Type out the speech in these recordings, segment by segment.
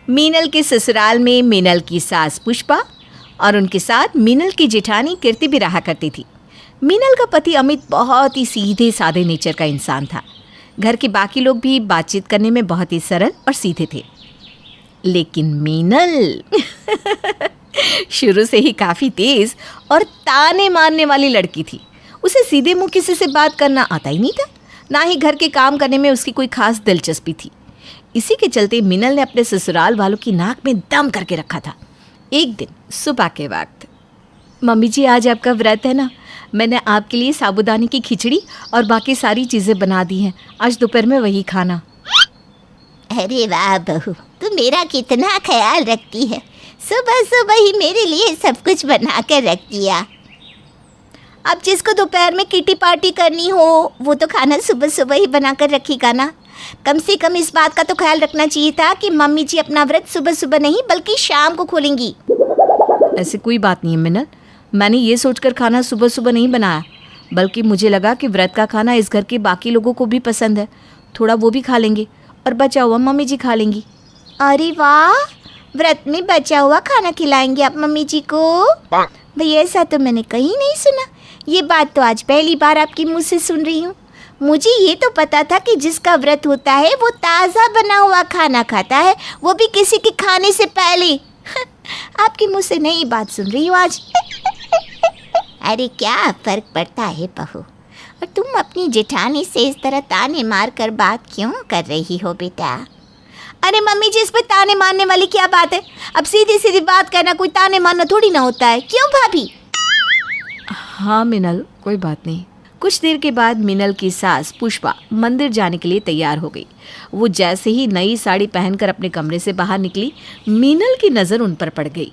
मीनल के ससुराल में मीनल की सास पुष्पा और उनके साथ मीनल की जेठानी कीर्ति भी रहा करती थी। मीनल का पति अमित बहुत ही सीधे साधे नेचर का इंसान था। घर के बाकी लोग भी बातचीत करने में बहुत ही सरल और सीधे थे, लेकिन मीनल शुरू से ही काफ़ी तेज़ और ताने मारने वाली लड़की थी। उसे सीधे मुंह किसी से बात करना आता ही नहीं था, ना ही घर के काम करने में उसकी कोई खास दिलचस्पी थी। इसी के चलते मीनल ने अपने ससुराल वालों की नाक में दम करके रखा था। एक दिन सुबह के वक्त, मम्मी जी आज आपका व्रत है ना, मैंने आपके लिए साबूदाने की खिचड़ी और बाकी सारी चीज़ें बना दी हैं, आज दोपहर में वही खाना। अरे वाह बहू, तू मेरा कितना ख्याल रखती है। सुबह सुबह ही मेरे लिए सब कुछ बना कर रख दिया। अब जिसको दोपहर में किटी पार्टी करनी हो वो तो खाना सुबह सुबह ही बना कर रखेगा ना। कम से कम इस बात का तो ख्याल रखना चाहिए था कि मम्मी जी अपना व्रत सुबह सुबह नहीं बल्कि शाम को खोलेंगी। ऐसी कोई बात नहीं है मीनल, मैंने ये सोचकर खाना सुबह सुबह नहीं बनाया, बल्कि मुझे लगा कि व्रत का खाना इस घर के बाकी लोगों को भी पसंद है, थोड़ा वो भी खा लेंगे और बचा हुआ मम्मी जी खा लेंगी। अरे वाह, व्रत में बचा हुआ खाना खिलाएंगे आप मम्मी जी को? भैया ऐसा तो मैंने कहीं नहीं सुना। ये बात तो आज पहली बार आपके मुंह से सुन रही हूँ। मुझे ये तो पता था कि जिसका व्रत होता है वो ताज़ा बना हुआ खाना खाता है, वो भी किसी के खाने से पहले। आपके मुंह से नई बात सुन रही हूँ आज। अरे क्या फ़र्क पड़ता है बहू, और तुम अपनी जेठानी से इस तरह ताने मार कर बात क्यों कर रही हो बेटा? अरे मम्मी जी, इस पे ताने मारने वाली क्या बात है? अब सीधी सीधी बात करना कोई ताने मारना थोड़ी ना होता है, क्यों भाभी? हाँ मीनल, कोई बात नहीं। कुछ देर के बाद मीनल की सास पुष्पा मंदिर जाने के लिए तैयार हो गई। वो जैसे ही नई साड़ी पहनकर अपने कमरे से बाहर निकली, मीनल की नज़र उन पर पड़ गई।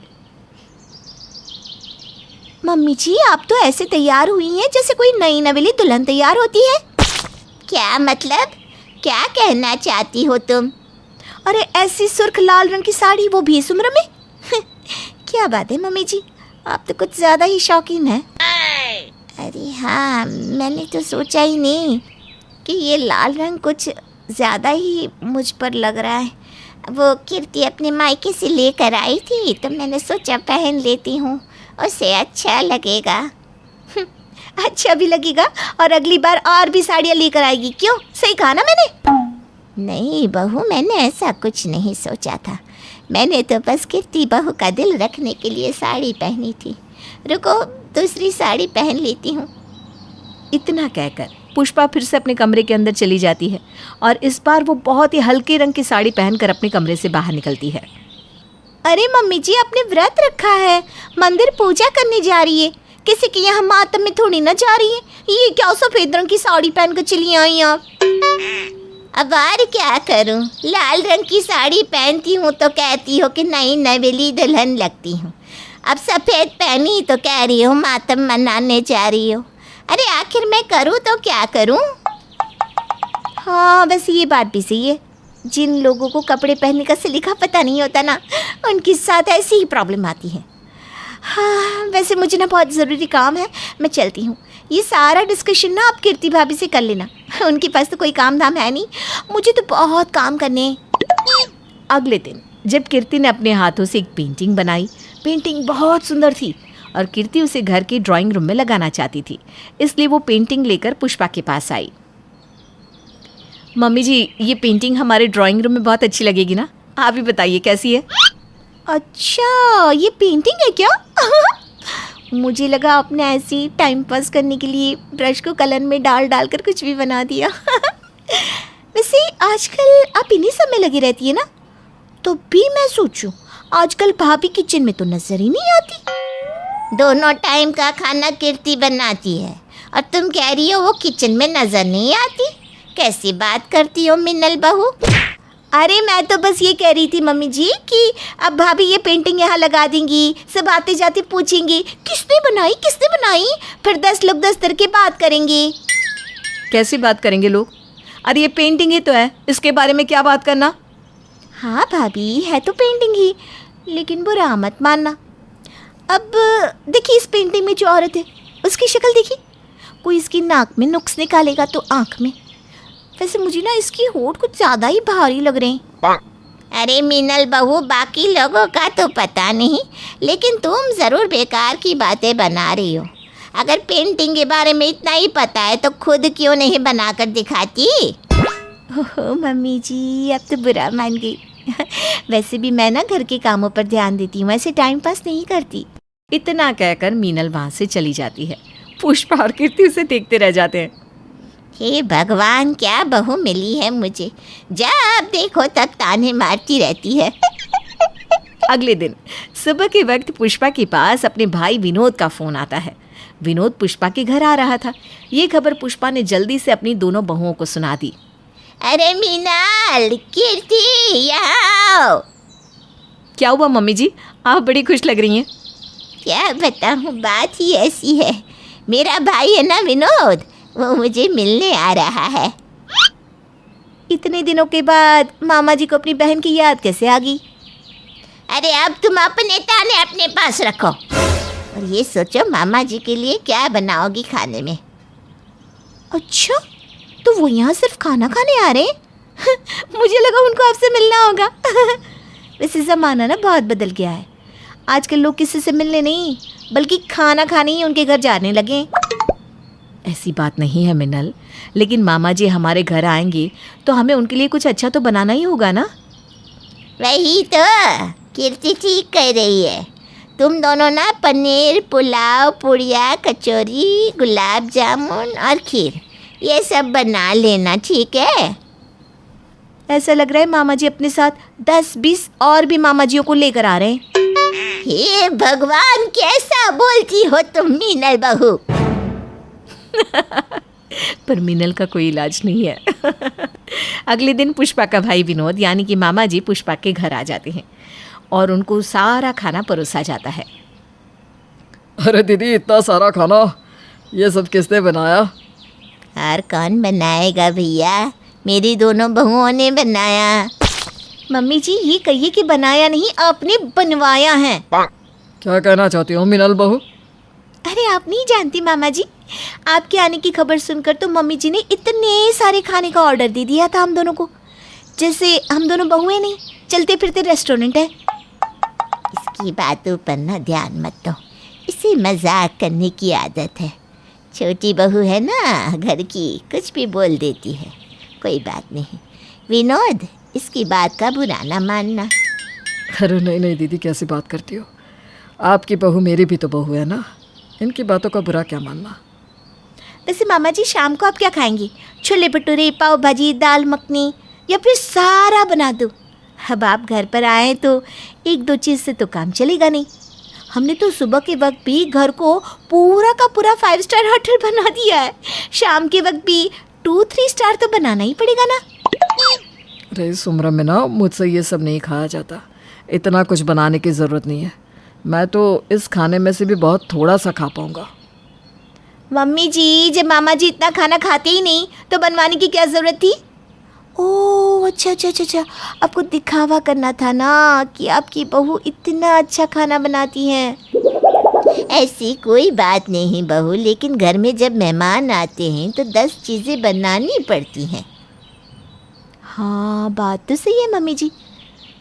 मम्मी जी, आप तो ऐसे तैयार हुई हैं जैसे कोई नई नवेली दुल्हन तैयार होती है। क्या मतलब? क्या कहना चाहती हो तुम? अरे ऐसी सुर्ख लाल रंग की साड़ी, वो भी इस उम्र में? क्या बात है मम्मी जी, आप तो कुछ ज़्यादा ही शौकीन हैं। अरे हाँ, मैंने तो सोचा ही नहीं कि ये लाल रंग कुछ ज़्यादा ही मुझ पर लग रहा है। वो कीर्ति अपने मायके से लेकर आई थी तो मैंने सोचा पहन लेती हूँ, उसे अच्छा लगेगा। अच्छा भी लगेगा और अगली बार और भी साड़ियाँ लेकर आएगी। क्यों, सही कहा ना मैंने? नहीं बहू, मैंने ऐसा कुछ नहीं सोचा था। मैंने तो बस कीर्ति बहू का दिल रखने के लिए साड़ी पहनी थी। रुको, दूसरी साड़ी पहन लेती हूँ। इतना कहकर पुष्पा फिर से अपने कमरे के अंदर चली जाती है और इस बार वो बहुत ही हल्के रंग की साड़ी पहनकर अपने कमरे से बाहर निकलती है। अरे मम्मी जी, आपने व्रत रखा है, मंदिर पूजा करने जा रही है, किसी के यहाँ मातम में थोड़ी ना जा रही है। ये क्या सफ़ेद रंग की साड़ी पहनकर चली आई आप? अब और क्या करूं, लाल रंग की साड़ी पहनती हूँ तो कहती हो कि नई नवेली दुल्हन लगती हूँ। अब सफ़ेद पहनी तो कह रही हो मातम मनाने जा रही हो। अरे आखिर मैं करूँ तो क्या करूँ? हाँ, वैसे ये बात भी सही है। जिन लोगों को कपड़े पहनने का सलीका पता नहीं होता ना, उनके साथ ऐसी ही प्रॉब्लम आती है। हाँ, वैसे मुझे ना बहुत ज़रूरी काम है, मैं चलती हूँ। ये सारा डिस्कशन ना आप कीर्ति भाभी से कर लेना, उनके पास तो कोई काम धाम है नहीं, मुझे तो बहुत काम करने हैं। अगले दिन जब कीर्ति ने अपने हाथों से एक पेंटिंग बनाई, पेंटिंग बहुत सुंदर थी और कीर्ति उसे घर के ड्राइंग रूम में लगाना चाहती थी, इसलिए वो पेंटिंग लेकर पुष्पा के पास आई। मम्मी जी, ये पेंटिंग हमारे ड्राइंग रूम में बहुत अच्छी लगेगी ना, आप ही बताइए कैसी है? अच्छा, ये पेंटिंग है क्या? मुझे लगा आपने ऐसी टाइम पास करने के लिए ब्रश को कलर में डाल डाल कर कुछ भी बना दिया। वैसे आजकल आप इन्हीं सब में लगी रहती है ना, तो भी मैं सोचूं आजकल भाभी किचन में तो नजर ही नहीं आती। दोनों टाइम का खाना कीर्ति बनाती है और तुम कह रही हो वो किचन में नजर नहीं आती? कैसी बात करती हो मिन्नल बहू? अरे मैं तो बस ये कह रही थी मम्मी जी कि अब भाभी ये पेंटिंग यहाँ लगा देंगी, सब आते जाते पूछेंगी किसने बनाई किसने बनाई, फिर 10 लोग 10 तरह की बात करेंगे। कैसी बात करेंगे लोग? अरे ये पेंटिंग ही तो है, इसके बारे में क्या बात करना। हाँ भाभी, है तो पेंटिंग ही, लेकिन बुरा मत मानना। अब देखिए इस पेंटिंग में जो औरत है उसकी शक्ल देखिए, कोई इसकी नाक में नुक्स निकालेगा तो आँख में। वैसे मुझे ना इसकी होंठ कुछ ज़्यादा ही भारी लग रहे हैं। अरे मीनल बहू, बाकी लोगों का तो पता नहीं, लेकिन तुम ज़रूर बेकार की बातें बना रही हो। अगर पेंटिंग के बारे में इतना ही पता है तो खुद क्यों नहीं बनाकर दिखाती? ओहो मम्मी जी, अब तो बुरा मान गई। वैसे भी मैं ना घर के कामों पर ध्यान देती हूँ, ऐसे टाइम पास नहीं करती। इतना कहकर मीनल वहाँ से चली जाती है। पुष्पा और कीर्ति उसे देखते रह जाते हैं। हे भगवान, क्या बहू मिली है मुझे, जब देखो तब ताने मारती रहती है। अगले दिन सुबह के वक्त पुष्पा के पास अपने भाई विनोद का फोन आता है। विनोद पुष्पा के घर आ रहा था। ये खबर पुष्पा ने जल्दी से अपनी दोनों बहुओं को सुना दी। अरे मीनल, कीर्ति, यहाँ आओ। क्या हुआ मम्मी जी, आप बड़ी खुश लग रही हैं। क्या बताऊँ, बात ही ऐसी है। मेरा भाई है ना विनोद, वो मुझे मिलने आ रहा है। इतने दिनों के बाद मामा जी को अपनी बहन की याद कैसे आ गई? अरे अब तुम अपने ताने अपने पास रखो और ये सोचो मामा जी के लिए क्या बनाओगी खाने में। अच्छा, तो वो यहाँ सिर्फ खाना खाने आ रहे हैं? मुझे लगा उनको आपसे मिलना होगा। वैसे ज़माना ना बहुत बदल गया है। आजकल लोग किसी से मिलने नहीं बल्कि खाना खाने ही उनके घर जाने लगे। ऐसी बात नहीं है मिनल, लेकिन मामा जी हमारे घर आएंगे तो हमें उनके लिए कुछ अच्छा तो बनाना ही होगा ना। वही तो कीर्ति ठीक कह रही है। तुम दोनों ना पनीर, पुलाव, पुड़िया, कचौरी, गुलाब जामुन और खीर ये सब बना लेना, ठीक है? ऐसा लग रहा है मामा जी अपने साथ 10-20 और भी मामा जियों को लेकर आ रहे हैं। हे भगवान, कैसा बोलती हो तुम मीनल बहू। पर मिनल का कोई इलाज नहीं है। अगले दिन पुष्पा का भाई विनोद यानी कि मामा जी पुष्पा के घर आ जाते हैं और उनको सारा खाना परोसा जाता है। अरे दीदी, इतना सारा खाना, ये सब किसने बनाया? और कौन बनाएगा भैया, मेरी दोनों बहुओं ने बनाया। मम्मी जी, ये कहिए कि बनाया नहीं, आपने बनवाया है। क्या कहना चाहती हो मिनल बहू? अरे आप नहीं जानती मामा जी, आपके आने की खबर सुनकर तो मम्मी जी ने इतने सारे खाने का ऑर्डर दे दिया था हम दोनों को, जैसे हम दोनों बहुएं नहीं चलते फिरते रेस्टोरेंट है। इसकी बातों पर ना ध्यान मत दो, इसे मजाक करने की आदत है। छोटी बहू है ना घर की, कुछ भी बोल देती है, कोई बात नहीं। विनोद, इसकी बात का बुरा ना मानना। अरे नहीं नहीं दीदी, कैसी बात करती हो? आपकी बहू मेरी भी तो बहू है ना, इनकी बातों का बुरा क्या मानना। वैसे मामा जी, शाम को आप क्या खाएंगे? छोले भटूरे, पाव भाजी, दाल मखनी, या फिर सारा बना दो? अब आप घर पर आए तो एक दो चीज़ से तो काम चलेगा नहीं। हमने तो सुबह के वक्त भी घर को पूरा का पूरा 5 स्टार होटल बना दिया है, शाम के वक्त भी 2-3 स्टार तो बनाना ही पड़ेगा ना। अरे इस उम्र में ना मुझसे ये सब नहीं खाया जाता, इतना कुछ बनाने की ज़रूरत नहीं है। मैं तो इस खाने में से भी बहुत थोड़ा सा खा पाऊँगा। मम्मी जी, जब मामा जी इतना खाना खाते ही नहीं तो बनवाने की क्या ज़रूरत थी? ओह अच्छा अच्छा अच्छा अच्छा, आपको दिखावा करना था ना कि आपकी बहू इतना अच्छा खाना बनाती हैं। ऐसी कोई बात नहीं बहू, लेकिन घर में जब मेहमान आते हैं तो 10 चीज़ें बनानी पड़ती हैं। हाँ, बात तो सही है मम्मी जी।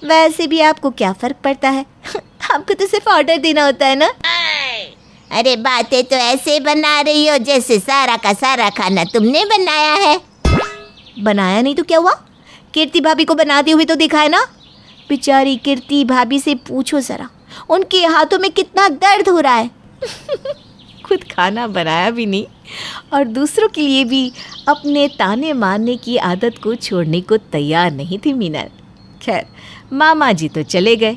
वैसे भी आपको क्या फ़र्क पड़ता है? आपको तो सिर्फ ऑर्डर देना होता है ना। अरे बातें तो ऐसे बना रही हो जैसे सारा का सारा खाना तुमने बनाया है। बनाया नहीं तो क्या हुआ? कीर्ति भाभी को बनाते हुए तो देखा है ना। बेचारी कीर्ति भाभी से पूछो ज़रा, उनके हाथों में कितना दर्द हो रहा है। खुद खाना बनाया भी नहीं और दूसरों के लिए भी अपने ताने मारने की आदत को छोड़ने को तैयार नहीं थी मीनल। खैर, मामा जी तो चले गए।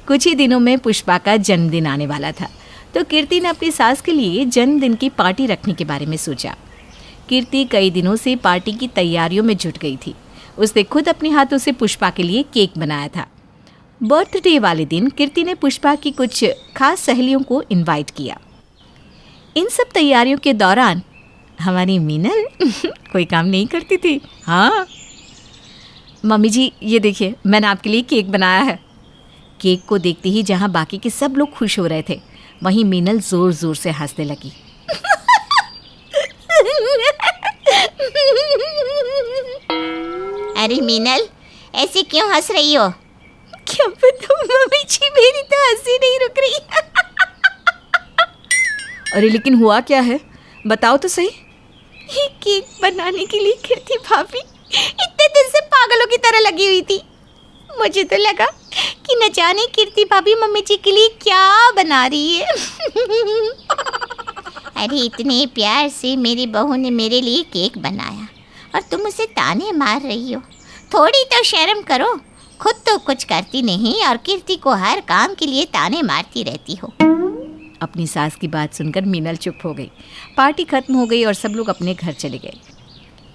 कुछ ही दिनों में पुष्पा का जन्मदिन आने वाला था, तो कीर्ति ने अपनी सास के लिए जन्मदिन की पार्टी रखने के बारे में सोचा। कीर्ति कई दिनों से पार्टी की तैयारियों में जुट गई थी। उसने खुद अपने हाथों से पुष्पा के लिए केक बनाया था। बर्थडे वाले दिन कीर्ति ने पुष्पा की कुछ खास सहेलियों को इनवाइट किया। इन सब तैयारियों के दौरान हमारी मीनल कोई काम नहीं करती थी। हाँ मम्मी जी, ये देखिए, मैंने आपके लिए केक बनाया है। केक को देखते ही जहाँ बाकी के सब लोग खुश हो रहे थे, वहीं मीनल ज़ोर ज़ोर से हंसने लगी। अरे मीनल, ऐसे क्यों हंस रही हो? क्या बताऊं मम्मी जी, मेरी तो हंसी नहीं रुक रही। अरे लेकिन हुआ क्या है, बताओ तो सही। ये केक बनाने के लिए कीर्ति भाभी इतने दिन से पागलों की तरह लगी हुई थी। मुझे तो लगा कि न जाने कीर्ति भाभी मम्मी जी के लिए क्या बना रही है। अरे इतने प्यार से मेरी बहू ने मेरे लिए केक बनाया और तुम उसे ताने मार रही हो। थोड़ी तो शर्म करो, खुद तो कुछ करती नहीं और कीर्ति को हर काम के लिए ताने मारती रहती हो। अपनी सास की बात सुनकर मीनल चुप हो गई। पार्टी खत्म हो गई और सब लोग अपने घर चले गए।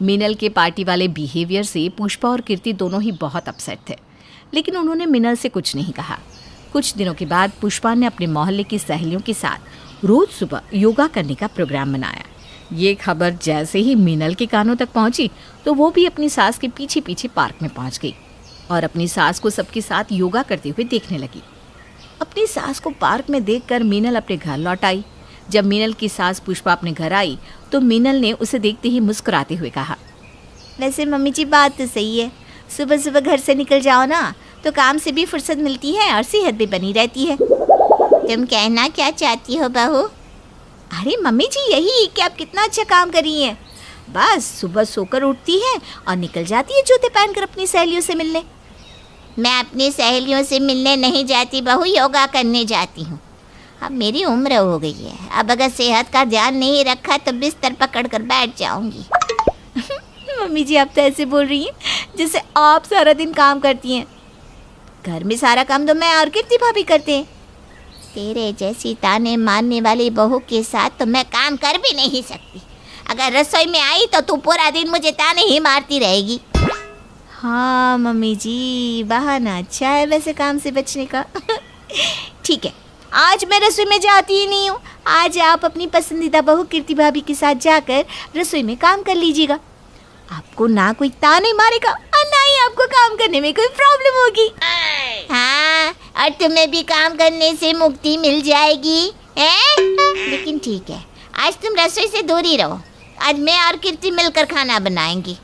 मीनल के पार्टी वाले बिहेवियर से पुष्पा और कीर्ति दोनों ही बहुत अपसेट थे, लेकिन उन्होंने मीनल से कुछ नहीं कहा। कुछ दिनों के बाद पुष्पा ने अपने मोहल्ले की सहेलियों के साथ रोज सुबह योगा करने का प्रोग्राम बनाया। ये खबर जैसे ही मीनल के कानों तक पहुंची तो वो भी अपनी सास के पीछे पीछे पार्क में पहुंच गई और अपनी सास को सबके साथ योगा करते हुए देखने लगी। अपनी सास को पार्क में देखकर मीनल अपने घर लौट आई। जब मीनल की सास पुष्पा अपने घर आई तो मीनल ने उसे देखते ही मुस्कुराते हुए कहा, वैसे मम्मी जी बात तो सही है, सुबह सुबह घर से निकल जाओ ना तो काम से भी फुर्सत मिलती है और सेहत भी बनी रहती है। तुम कहना क्या चाहती हो बहू? अरे मम्मी जी यही कि आप कितना अच्छा काम कर रही हैं। बस सुबह सोकर उठती है और निकल जाती है जूते पहनकर अपनी सहेलियों से मिलने। मैं अपनी सहेलियों से मिलने नहीं जाती बहू, योगा करने जाती हूँ। अब मेरी उम्र हो गई है, अब अगर सेहत का ध्यान नहीं रखा तो बिस्तर पकड़ कर बैठ जाऊंगी। मम्मी जी आप तो ऐसे बोल रही हैं जैसे आप सारा दिन काम करती हैं। घर में सारा काम तो मैं और कीर्ति भाभी करते हैं। तेरे जैसी ताने मारने वाली बहू के साथ तो मैं काम कर भी नहीं सकती। अगर रसोई में आई तो तू पूरा दिन मुझे ताने ही मारती रहेगी। हाँ मम्मी जी, बहाना अच्छा है वैसे काम से बचने का। ठीक है, आज मैं रसोई में जाती ही नहीं हूँ। आज आप अपनी पसंदीदा बहू कीर्ति भाभी के साथ जाकर रसोई में काम कर लीजिएगा। आपको ना कोई ताने मारेगा और ना ही आपको काम करने में कोई प्रॉब्लम होगी। हाँ, और तुम्हें भी काम करने से मुक्ति मिल जाएगी हैं? लेकिन ठीक है, आज तुम रसोई से दूर ही रहो। आज मैं और कीर्ति मिलकर खाना बनाएंगी।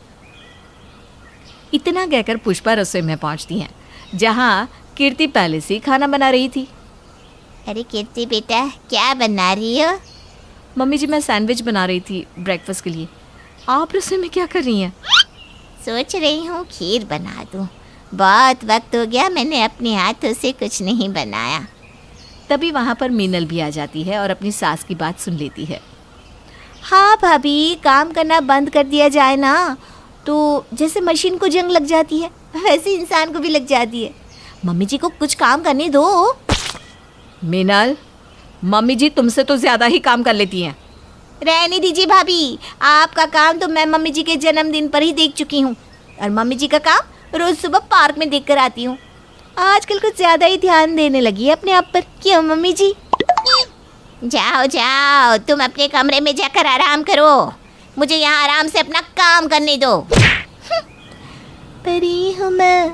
इतना कहकर पुष्पा रसोई में पहुंचती हैं, जहां कीर्ति पहले से ही खाना बना रही थी। अरे कीर्ति बेटा क्या बना रही हो? मम्मी जी मैं सैंडविच बना रही थी ब्रेकफास्ट के लिए। आप रसोई में क्या कर रही हैं? सोच रही हूँ खीर बना दूँ। बहुत वक्त हो गया मैंने अपने हाथों से कुछ नहीं बनाया। तभी वहां पर मीनल भी आ जाती है और अपनी सास की बात सुन लेती है। हाँ भाभी, काम करना बंद कर दिया जाए ना तो जैसे मशीन को जंग लग जाती है वैसे इंसान को भी लग जाती है। मम्मी जी को कुछ काम करने दो। मीनल, मम्मी जी तुमसे तो ज्यादा ही काम कर लेती हैं। रहने दीजिए भाभी, आपका काम तो मैं मम्मी जी के जन्मदिन पर ही देख चुकी हूँ और मम्मी जी का काम रोज सुबह पार्क में देख कर आती हूँ। आजकल कुछ ज़्यादा ही ध्यान देने लगी है अपने आप पर। क्यों मम्मी जी? जाओ जाओ, तुम अपने कमरे में जाकर आराम करो। मुझे यहाँ आराम से अपना काम करने दो। परी हूँ मैं।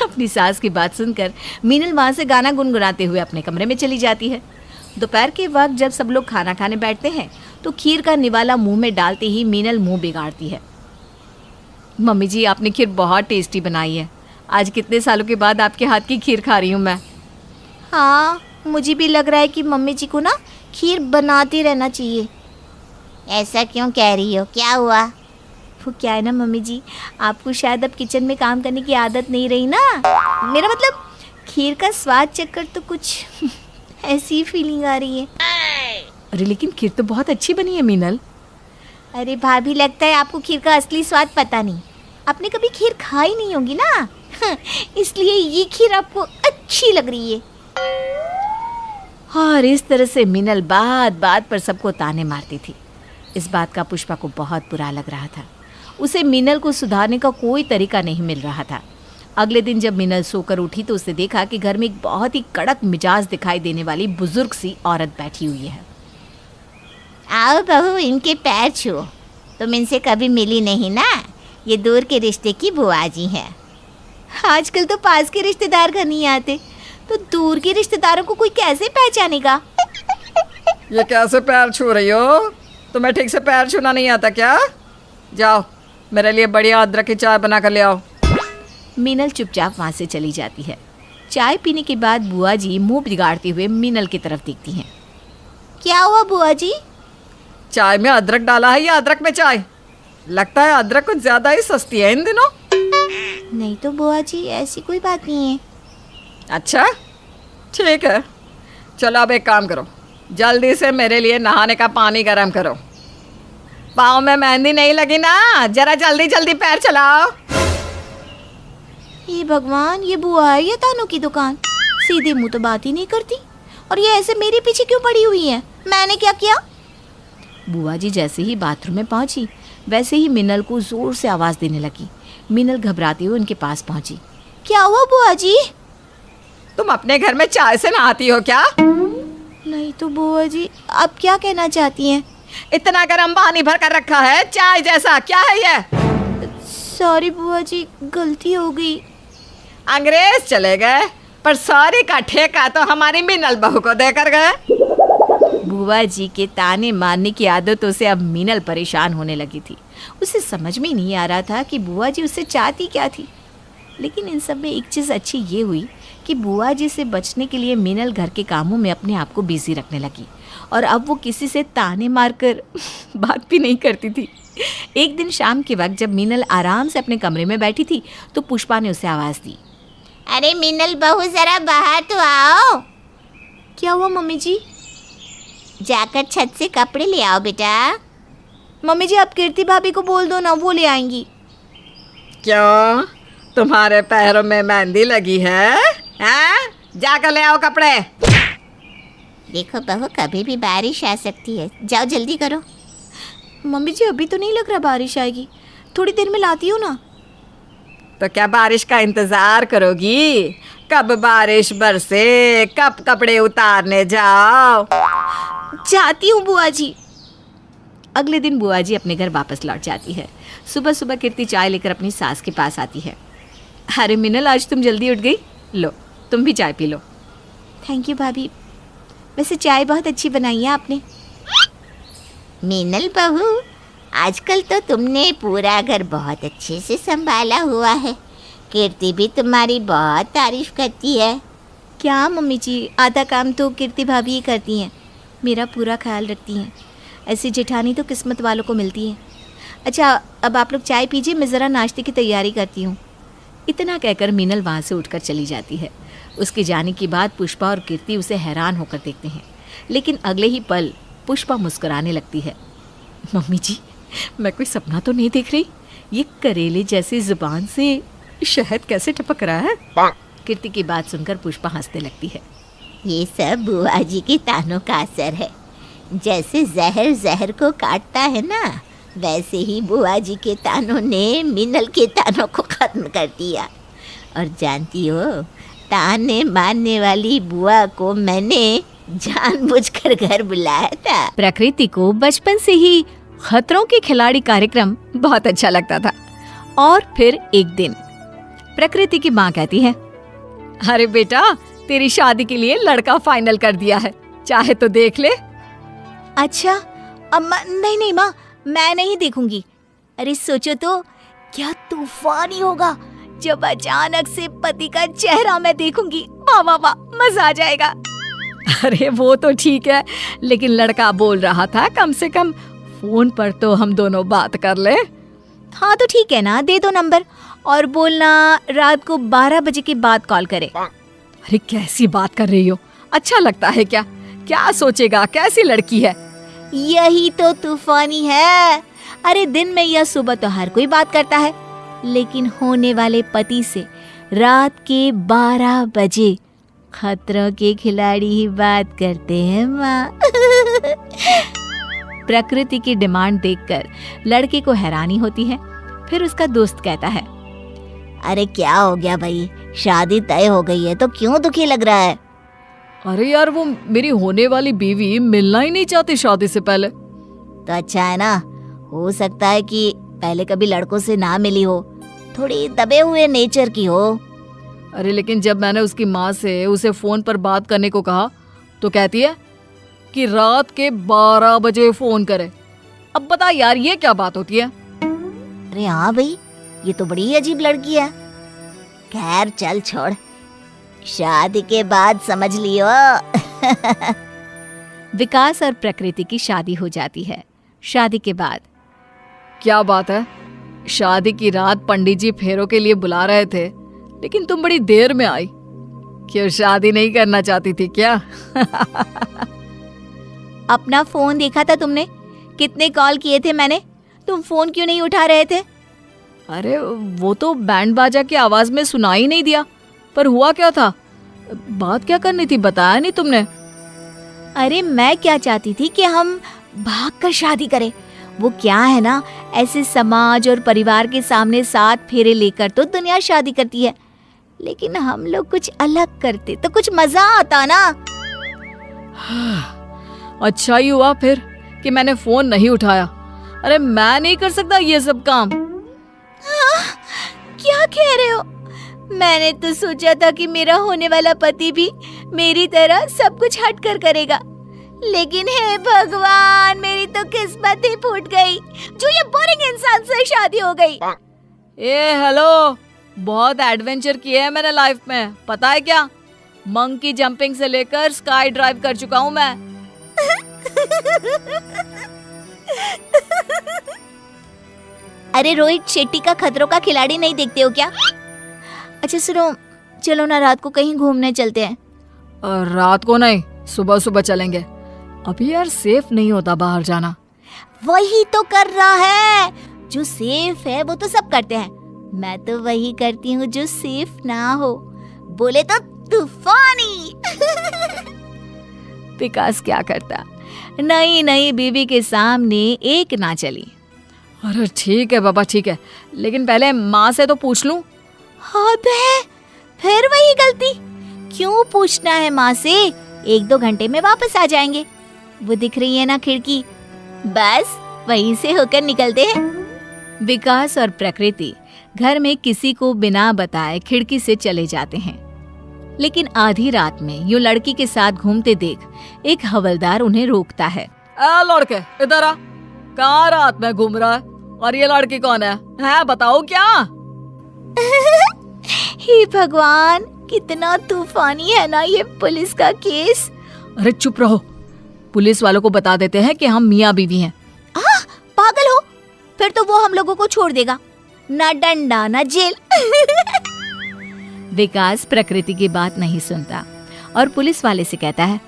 अपनी सास की बात सुनकर मीनल वहां से गाना गुनगुनाते हुए अपने कमरे में चली जाती है। दोपहर के वक्त जब सब लोग खाना खाने बैठते हैं तो खीर का निवाला मुंह में डालते ही मीनल मुंह बिगाड़ती है। मम्मी जी आपने खीर बहुत टेस्टी बनाई है। आज कितने सालों के बाद आपके हाथ की खीर खा रही हूँ मैं। हाँ, मुझे भी लग रहा है कि मम्मी जी को ना खीर बनाते रहना चाहिए। ऐसा क्यों कह रही हो? क्या हुआ? वो क्या है ना मम्मी जी, आपको शायद अब किचन में काम करने की आदत नहीं रही ना। मेरा मतलब खीर का स्वाद चखकर तो कुछ ऐसी फीलिंग आ रही है। अरे लेकिन खीर तो बहुत अच्छी बनी है मीनल। अरे भाभी, लगता है आपको खीर का असली स्वाद पता नहीं। आपने कभी खीर खाई नहीं होगी ना, इसलिए ये खीर आपको अच्छी लग रही है। और इस तरह से मीनल बात बात पर सबको ताने मारती थी। इस बात का पुष्पा को बहुत बुरा लग रहा था। उसे मीनल को सुधारने का कोई तरीका नहीं मिल रहा था। अगले दिन जब मीनल सोकर उठी तो उसने देखा कि घर में एक बहुत ही कड़क मिजाज दिखाई देने वाली बुजुर्ग सी औरत बैठी हुई है। आओ बहू, इनके पैर छुओ। तुम इनसे कभी मिली नहीं ना, ये दूर के रिश्ते की बुआ जी है। आजकल तो पास के रिश्तेदार घर नहीं आते, तो दूर के रिश्तेदारों को कोई कैसे पहचानेगा? ये कैसे पैर छू रही हो? तुम्हें ठीक से पैर छूना नहीं आता क्या? जाओ मेरे लिए बढ़िया अदरक की चाय बना कर ले आओ। मीनल चुपचाप वहाँ से चली जाती है। चाय पीने के बाद बुआ जी मुंह बिगाड़ते हुए मीनल की तरफ देखती हैं। क्या हुआ बुआ जी? चाय में अदरक डाला है या अदरक में चाय? लगता है अदरक कुछ ज्यादा ही सस्ती है इन दिनों। नहीं तो बुआ जी, ऐसी कोई बात नहीं है। अच्छा ठीक है, चलो अब एक काम करो, जल्दी से मेरे लिए नहाने का पानी गर्म करो। पाँव में मेहंदी नहीं लगी ना, जरा जल्दी जल्दी पैर चलाओ। हे भगवान, ये बुआ है या तानों की दुकान? सीधे मुंह तो बात ही नहीं करती, और ये ऐसे मेरे पीछे क्यों पड़ी हुई है? मैंने क्या किया? बुआ जी जैसे ही बाथरूम में पहुंची वैसे ही मिनल को जोर से आवाज़ देने लगी। मिनल घबराती हुई उनके पास पहुंची। क्या हुआ बुआ जी? तुम अपने घर में चाय से नहाती हो क्या? नहीं तो बुआ जी, आप क्या कहना चाहती हैं? इतना गर्म पानी भर कर रखा है चाय जैसा, क्या है ये? सॉरी बुआ जी, गलती हो गई। अंग्रेज चले गए पर सॉरी का ठेका तो हमारी मिनल बहू को देकर गए। बुआ जी के ताने मारने की आदतों से अब मीनल परेशान होने लगी थी। उसे समझ में नहीं आ रहा था कि बुआ जी उससे चाहती क्या थी। लेकिन इन सब में एक चीज़ अच्छी ये हुई कि बुआ जी से बचने के लिए मीनल घर के कामों में अपने आप को बिजी रखने लगी और अब वो किसी से ताने मारकर बात भी नहीं करती थी। एक दिन शाम के वक्त जब मीनल आराम से अपने कमरे में बैठी थी तो पुष्पा ने उसे आवाज़ दी। अरे मिनल बहू, जरा बाहर तो आओ। क्या हुआ मम्मी जी? जाकर छत से कपड़े ले आओ बेटा। मम्मी जी, आप कीर्ति भाभी को बोल दो ना, वो ले आएंगी। क्यों, तुम्हारे पैरों में मेहंदी लगी है? हैं? जाकर ले आओ कपड़े। देखो बहू, कभी भी बारिश आ सकती है, जाओ जल्दी करो। मम्मी जी, अभी तो नहीं लग रहा बारिश आएगी, थोड़ी देर में लाती हूँ ना। तो क्या बारिश का इंतजार करोगी? कब बारिश बरसे कब कपड़े उतारने जाओ। जाती हूँ बुआ जी। अगले दिन बुआ जी अपने घर वापस लौट जाती है। सुबह सुबह कीर्ति चाय लेकर अपनी सास के पास आती है। अरे मिनल, आज तुम जल्दी उठ गई, लो तुम भी चाय पी लो। थैंक यू भाभी, वैसे चाय बहुत अच्छी बनाई है आपने। मीनल बहू, आजकल तो तुमने पूरा घर बहुत अच्छे से संभाला हुआ है। कीर्ति भी तुम्हारी बहुत तारीफ करती है। क्या मम्मी जी, आधा काम तो कीर्ति भाभी ही करती हैं, मेरा पूरा ख्याल रखती हैं। ऐसी जेठानी तो किस्मत वालों को मिलती है। अच्छा, अब आप लोग चाय पीजिए, मैं ज़रा नाश्ते की तैयारी करती हूँ। इतना कहकर मीनल वहाँ से उठकर चली जाती है। उसके जाने के बाद पुष्पा और कीर्ति उसे हैरान होकर देखते हैं, लेकिन अगले ही पल पुष्पा मुस्कुराने लगती है। मम्मी जी, मैं कोई सपना तो नहीं देख रही? ये करेले जैसी जुबान से शहद कैसे टपक रहा है? कीर्ति की बात सुनकर पुष्पा हंसने लगती है। ये सब बुआ जी के तानों का असर है। जैसे जहर जहर को काटता है ना, वैसे ही बुआ जी के तानों ने मिनल के तानों को खत्म कर दिया। और जानती हो, ताने मारने वाली बुआ को मैंने जानबूझकर घर बुलाया था। प्रकृति को बचपन से ही खतरों के खिलाड़ी कार्यक्रम बहुत अच्छा लगता था। और फिर एक दिन प्रकृति की माँ कहती है, अरे बेटा, तेरी शादी के लिए लड़का फाइनल कर दिया है, चाहे तो देख ले। अच्छा अम्मा, नहीं नहीं माँ, मैं नहीं देखूंगी। अरे सोचो तो, क्या तूफानी होगा जब अचानक से पति का चेहरा मैं देखूंगी। वाह वाह वाह, मजा आ जाएगा। अरे वो तो ठीक है, लेकिन लड़का बोल रहा था कम से कम फोन पर तो हम दोनों बात कर ले। हाँ तो ठीक है ना, दे दो नंबर और बोलना रात को 12 बजे के बाद कॉल करे। अरे कैसी बात कर रही हो, अच्छा लगता है क्या? क्या सोचेगा, कैसी लड़की है? यही तो तूफानी है। अरे दिन में या सुबह तो हर कोई बात करता है, लेकिन होने वाले पति से रात के 12 बजे खतरों के खिलाड़ी ही बात करते हैं माँ। प्रकृति की डिमांड देखकर लड़के को हैरानी होती है। फिर उसका दोस्त कहता है, अरे क्या हो गया भाई, शादी तय हो गई है तो क्यों दुखी लग रहा है? अरे यार, वो मेरी होने वाली बीवी मिलना ही नहीं चाहती शादी से पहले। तो अच्छा है ना, हो सकता है कि पहले कभी लड़कों से ना मिली हो, थोड़ी दबे हुए नेचर की हो। अरे लेकिन जब मैंने उसकी माँ से उसे फोन पर बात करने को कहा तो कहती है कि रात के 12 बजे फोन करे। अब बता यार, ये क्या बात होती है? अरे हाँ भाई, ये तो बड़ी अजीब लड़की है। खैर चल छोड़, शादी के बाद समझ लियो। विकास और प्रकृति की शादी हो जाती है। शादी के बाद क्या बात है, शादी की रात पंडित जी फेरों के लिए बुला रहे थे, लेकिन तुम बड़ी देर में आई। क्यों, शादी नहीं करना चाहती थी क्या? अपना फोन देखा था तुमने? कितने कॉल किए थे मैंने, तुम फोन क्यों नहीं उठा रहे थे? अरे वो तो बैंड बाजा की आवाज में सुनाई नहीं दिया। पर हुआ क्या था, बात क्या करनी थी, बताया नहीं तुमने? अरे मैं क्या चाहती थी कि हम भागकर शादी करें। वो क्या है ना, ऐसे समाज और परिवार के सामने 7 फेरे लेकर तो दुनिया शादी करती है, लेकिन हम लोग कुछ अलग करते तो कुछ मजा आता ना। अच्छा ही हुआ फिर कि मैंने फोन नहीं उठाया। अरे मैं नहीं कर सकता ये सब काम। क्या कह रहे हो? मैंने तो सोचा था कि मेरा होने वाला पति भी मेरी तरह सब कुछ हट कर करेगा, लेकिन हे भगवान, मेरी तो किस्मत ही फूट गई जो ये बोरिंग इंसान से शादी हो गई। ए हेलो, बहुत एडवेंचर किए हैं मैंने लाइफ में, पता है क्या? मंकी जंपिंग से लेकर स्काई ड्राइव कर चुका हूँ मैं। अरे रोहित शेट्टी का खतरों का खिलाड़ी नहीं देखते हो क्या? अच्छा सुनो, चलो ना रात को कहीं घूमने चलते हैं। और रात को नहीं, सुबह सुबह चलेंगे। अभी यार सेफ नहीं होता बाहर जाना। वही तो कर रहा है, जो सेफ है वो तो सब करते हैं, मैं तो वही करती हूँ जो सेफ ना हो, बोले तो तूफानी। विकास क्या करता, नई नई बीवी के सामने एक ना चली। अरे ठीक है बाबा, ठीक है, लेकिन पहले माँ से तो पूछ लूं। हाँ बे, फिर वही गलती। क्यों पूछना है माँ से? 1-2 घंटे में वापस आ जाएंगे। वो दिख रही है ना खिड़की, बस वहीं से होकर निकलते हैं। विकास और प्रकृति घर में किसी को बिना बताए खिड़की से चले जाते हैं, लेकिन आधी रात में यूं लड़की के साथ घूमते देख एक हवलदार उन्हें रोकता है। ए लड़के, इधर आ, कहाँ रात में घूम रहा है? और ये लड़की कौन है? बताओ क्या? हे भगवान, कितना तूफानी है ना ये पुलिस का केस। अरे चुप रहो, पुलिस वालों को बता देते हैं कि हम मियाँ बीवी हैं। पागल हो? फिर तो वो हम लोगों को छोड़ देगा, ना डंडा ना जेल। विकास प्रकृति की बात नहीं सुनता और पुलिस वाले से कहता है,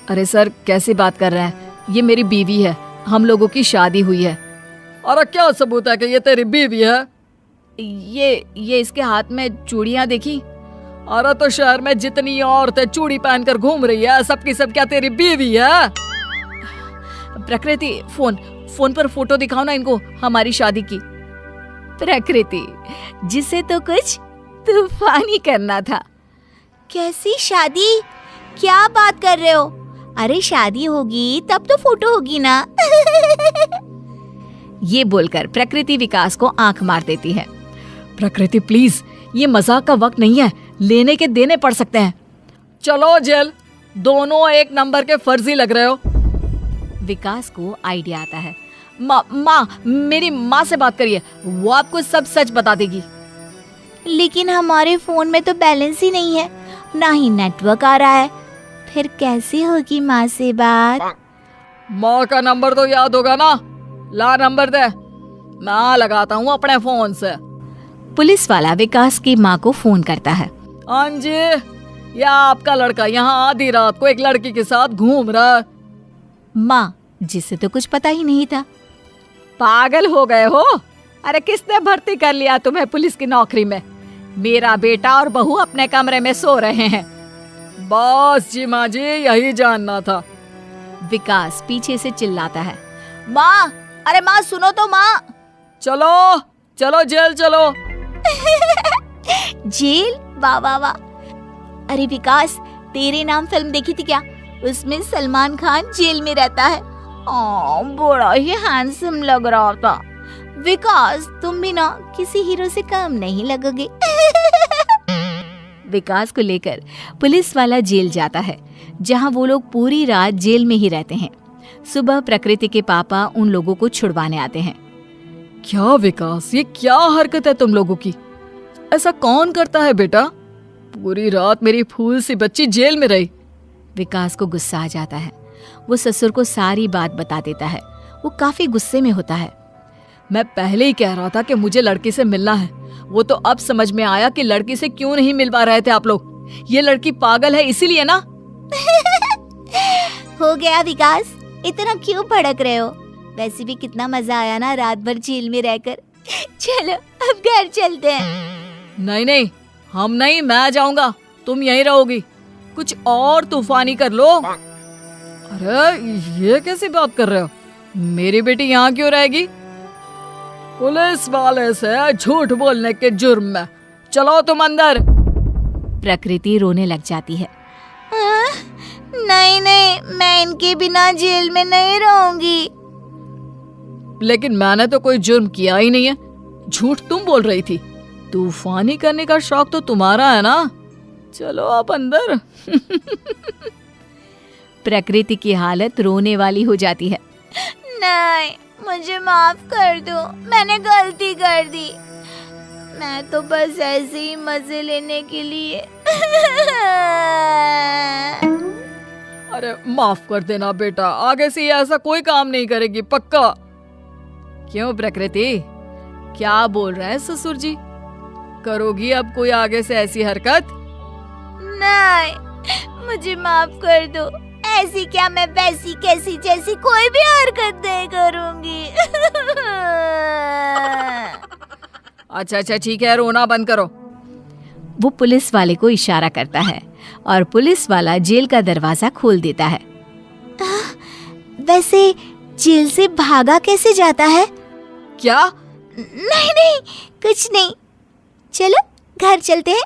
अरे सर कैसी बात कर रहे हैं, ये मेरी बीवी है, हम लोगों की शादी हुई है। अरे क्या सबूत है कि ये तेरी बीवी है? ये इसके हाथ में चूड़ियां देखी? अरे तो शहर में जितनी औरतें चूड़ी पहनकर घूम रही है, सबकी सब क्या तेरी बीवी है? प्रकृति, फोन पर फोटो दिखाओ ना इनको हमारी शादी की। प्रकृति, जिसे तो कुछ तूफानी करना था। कैसी शादी? क्या बात कर रहे हो? अरे शादी होगी तब तो फोटो होगी ना। ये बोलकर प्रकृति विकास को आंख मार देती है। प्रकृति प्लीज, ये मजाक का वक्त नहीं है, लेने के देने पड़ सकते हैं। चलो जेल, दोनों एक नंबर के फर्जी लग रहे हो। विकास को आइडिया आता है। माँ, मेरी माँ से बात करिए, वो आपको सब सच बता देगी। लेकिन हमारे फोन में तो बैलेंस ही नहीं है, ना ही नेटवर्क आ रहा है, फिर कैसे होगी माँ से बात? माँ का नंबर तो याद होगा ना, ला नंबर दे, मैं लगाता हूँ अपने फोन से। पुलिस वाला विकास की माँ को फोन करता है। हाँ जी, या आपका लड़का यहाँ आधी रात को एक लड़की के साथ घूम रहा है। माँ, जिसे तो कुछ पता ही नहीं था। पागल हो गए हो? अरे किसने भर्ती कर लिया तुम्हें पुलिस की नौकरी में? मेरा बेटा और बहू अपने कमरे में सो रहे हैं। बस जी माँ जी, यही जानना था। विकास पीछे से चिल्लाता है। माँ, अरे माँ सुनो तो माँ। चलो चलो जेल चलो। जेल? वाह वाह वाह। अरे विकास, तेरे नाम फिल्म देखी थी क्या? उसमें सलमान खान जेल में रहता है, बड़ा ही हैंडसम लग रहा था। विकास, तुम भी ना किसी हीरो से कम नहीं लगोगे। विकास को लेकर पुलिस वाला जेल जाता है, जहां वो लोग पूरी रात जेल में ही रहते हैं। सुबह प्रकृति के पापा उन लोगों को छुड़वाने आते हैं। क्या विकास, ये क्या हरकत है तुम लोगों की? ऐसा कौन करता है बेटा? पूरी रात मेरी फूल सी बच्ची जेल में रही। विकास को गुस्सा आ जाता है। वो ससुर को सारी बात बता देता है। वो काफी गुस्से में होता है। मैं पहले ही कह रहा था कि मुझे लड़की से मिलना है। वो तो अब समझ में आया कि लड़की से क्यों नहीं मिलवा रहे थे आप लोग। ये लड़की पागल है इसीलिए ना। हो गया विकास, इतना क्यों भड़क रहे हो? वैसे भी कितना मजा आया ना रात भर झील में रहकर। चलो अब घर चलते हैं। नहीं नहीं, हम नहीं, मैं जाऊंगा, तुम यहीं रहोगी। कुछ और तूफानी कर लो। अरे ये कैसी बात कर रहे हो? मेरी बेटी यहाँ क्यों रहेगी? पुलिस वाले से झूठ बोलने के जुर्म में। चलो तुम अंदर। प्रकृति रोने लग जाती है। नहीं नहीं, मैं इनके बिना जेल में नहीं रहूंगी। लेकिन मैंने तो कोई जुर्म किया ही नहीं है। झूठ तुम बोल रही थी। तूफानी करने का शौक तो तुम्हारा है ना। चलो आप अंदर। प्रकृति की हालत रोने वाली हो जाती है। नहीं, मुझे माफ कर दो, मैंने गलती कर दी। मैं तो बस ऐसे ही मजे लेने के लिए। अरे माफ कर देना बेटा, आगे से ये ऐसा कोई काम नहीं करेगी, पक्का। क्यों प्रकृति, क्या बोल रहे हैं ससुर जी? करोगी अब कोई आगे से ऐसी हरकत? नहीं, मुझे माफ कर दो। ऐसी क्या, मैं वैसी कैसी जैसी कोई भी हरकत नहीं करूंगी। अच्छा ठीक है, रोना बंद करो। वो पुलिस वाले को इशारा करता है और पुलिस वाला जेल का दरवाजा खोल देता है। वैसे जेल से भागा कैसे जाता है? क्या? नहीं नहीं, कुछ नहीं। चलो घर चलते हैं।